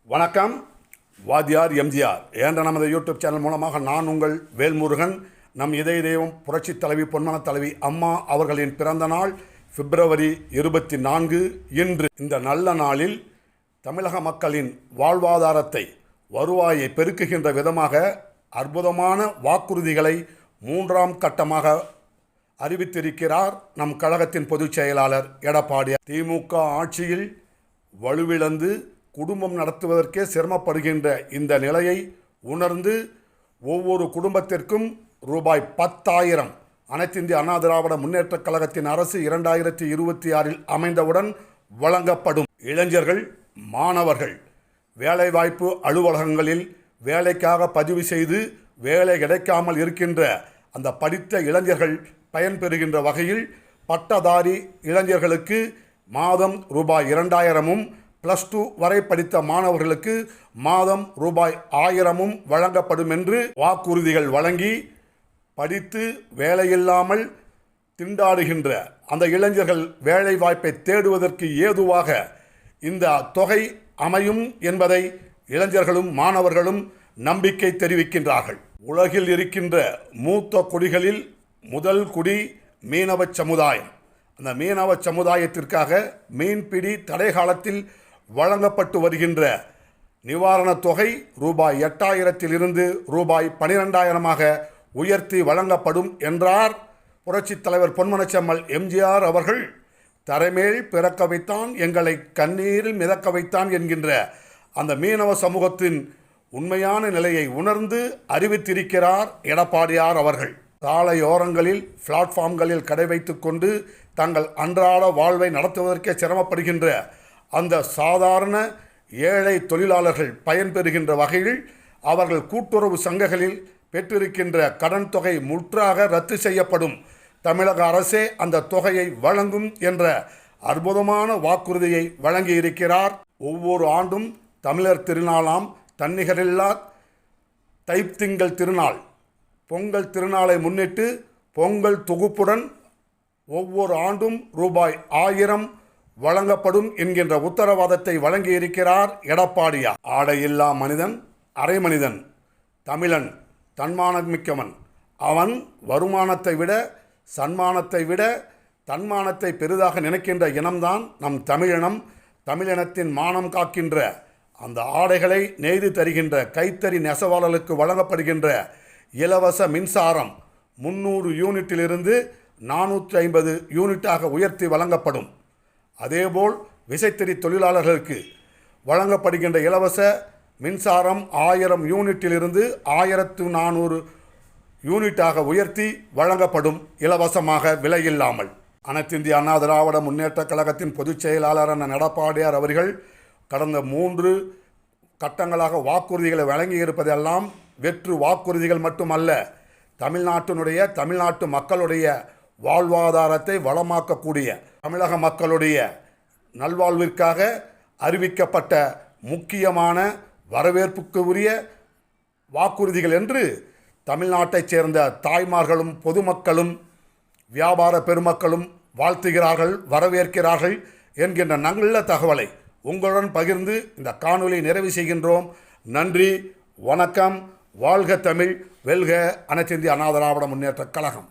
வணக்கம். வாத்தியார் எம்ஜிஆர் என்ற நமது யூடியூப் சேனல் மூலமாக நான் உங்கள் வேல்முருகன். நம் இதய தெய்வம் புரட்சித் தலைவி பொன்மனத் தலைவி அம்மா அவர்களின் பிறந்த நாள் பிப்ரவரி 24 இன்று. இந்த நல்ல நாளில் தமிழக மக்களின் வாழ்வாதாரத்தை, வருவாயை பெருக்குகின்ற விதமாக அற்புதமான வாக்குறுதிகளை 3ஆம் கட்டமாக அறிவித்திருக்கிறார் நம் கழகத்தின் பொதுச் செயலாளர் எடப்பாடி. திமுக ஆட்சியில் வலுவிழந்து குடும்பம் நடத்துவதற்கே சிரமப்படுகின்ற இந்த நிலையை உணர்ந்து ஒவ்வொரு குடும்பத்திற்கும் ரூபாய் 10,000 அனைத்து இந்திய அண்ணா திராவிட முன்னேற்றக் கழகத்தின் அரசு 2026 அமைந்தவுடன் வழங்கப்படும். இளைஞர்கள், மாணவர்கள் வேலைவாய்ப்பு அலுவலகங்களில் வேலைக்காக பதிவு செய்து வேலை கிடைக்காமல் இருக்கின்ற அந்த படித்த இளைஞர்கள் பயன்பெறுகின்ற வகையில் பட்டதாரி இளைஞர்களுக்கு மாதம் ரூபாய் 2,000-ம், +2 வரை படித்த மாணவர்களுக்கு மாதம் ரூபாய் 1,000-ம் வழங்கப்படும் என்று வாக்குறுதிகள் வழங்கி படித்து வேலையில்லாமல் திண்டாடுகின்ற அந்த இளைஞர்கள் வேலை வாய்ப்பை தேடுவதற்கு ஏதுவாக இந்த தொகை அமையும் என்பதை இளைஞர்களும் மாணவர்களும் நம்பிக்கை தெரிவிக்கின்றார்கள். உலகில் இருக்கின்ற மூத்த குடிகளில் முதல் குடி மீனவ சமுதாயம். அந்த மீனவ சமுதாயத்திற்காக மீன்பிடி தடை காலத்தில் வழங்கப்பட்டு வருகின்ற நிவாரணத் தொகை ரூபாய் 8,000-இலிருந்து ரூபாய் 12,000-ஆக உயர்த்தி வழங்கப்படும் என்றார் புரட்சித் தலைவர் பொன்மனச்செம்மல் எம்ஜிஆர் அவர்கள். தரைமேல் பிறக்க வைத்தான், எங்களை கண்ணீரில் மிதக்க வைத்தான் என்கின்ற அந்த மீனவ சமூகத்தின் உண்மையான நிலையை உணர்ந்து அறிவித்திருக்கிறார் எடப்பாடியார் அவர்கள். சாலையோரங்களில், பிளாட்ஃபார்ம்களில் கடை வைத்து கொண்டு தங்கள் அன்றாட வாழ்வை நடத்துவதற்கே சிரமப்படுகின்ற அந்த சாதாரண ஏழை தொழிலாளர்கள் பயன்பெறுகின்ற வகையில் அவர்கள் கூட்டுறவு சங்கங்களில் பெற்றிருக்கின்ற கடன் தொகை முற்றாக ரத்து செய்யப்படும். தமிழக அரசே அந்த தொகையை வழங்கும் என்ற அற்புதமான வாக்குறுதியை வழங்கியிருக்கிறார். ஒவ்வொரு ஆண்டும் தமிழர் திருநாளாம் தன்னிகரில்லா தைத்திங்கள் திருநாள், பொங்கல் திருநாளை முன்னிட்டு பொங்கல் தொகுப்புடன் ஒவ்வொரு ஆண்டும் ரூபாய் 1,000 வழங்கப்படும் என்கின்ற உத்தரவாதத்தை வழங்கியிருக்கிறார் எடப்பாடியார். ஆடையில்லா மனிதன், அரை மனிதன், தமிழன், தன்மானமிக்கவன். அவன் வருமானத்தை விட, சன்மானத்தை விட தன்மானத்தை பெரிதாக நினைக்கின்ற இனம்தான் நம் தமிழினம். தமிழினத்தின் மானம் காக்கின்ற அந்த ஆடைகளை நெய்து தருகின்ற கைத்தறி நெசவாளர்களுக்கு வழங்கப்படுகின்ற இலவச மின்சாரம் 300 யூனிட்டிலிருந்து 450 யூனிட்டாக உயர்த்தி வழங்கப்படும். அதேபோல் விசைத்தறி தொழிலாளர்களுக்கு வழங்கப்படுகின்ற இலவச மின்சாரம் 1000 யூனிட்டிலிருந்து 1,400 யூனிட்டாக உயர்த்தி வழங்கப்படும், இலவசமாக, விலையில்லாமல். அனைத்து இந்திய அண்ணா திராவிட முன்னேற்றக் கழகத்தின் பொதுச் செயலாளரான எடப்பாடியார் அவர்கள் கடந்த 3 கட்டங்களாக வாக்குறுதிகளை வழங்கியிருப்பதெல்லாம் வெற்று வாக்குறுதிகள் மட்டுமல்ல, தமிழ்நாட்டு மக்களுடைய வாழ்வாதாரத்தை வளமாக்கக்கூடிய, தமிழக மக்களுடைய நல்வாழ்விற்காக அறிவிக்கப்பட்ட முக்கியமான வரவேற்புக்கு உரிய வாக்குறுதிகள் என்று தமிழ்நாட்டைச் சேர்ந்த தாய்மார்களும் பொதுமக்களும் வியாபார பெருமக்களும் வாழ்த்துகிறார்கள், வரவேற்கிறார்கள் என்கின்ற நல்ல தகவலை உங்களுடன் பகிர்ந்து இந்த காணொலியை நிறைவு செய்கின்றோம். நன்றி, வணக்கம். வாழ்க தமிழ், வெல்க அனைத்து இந்திய அண்ணா திராவிட முன்னேற்றக் கழகம்.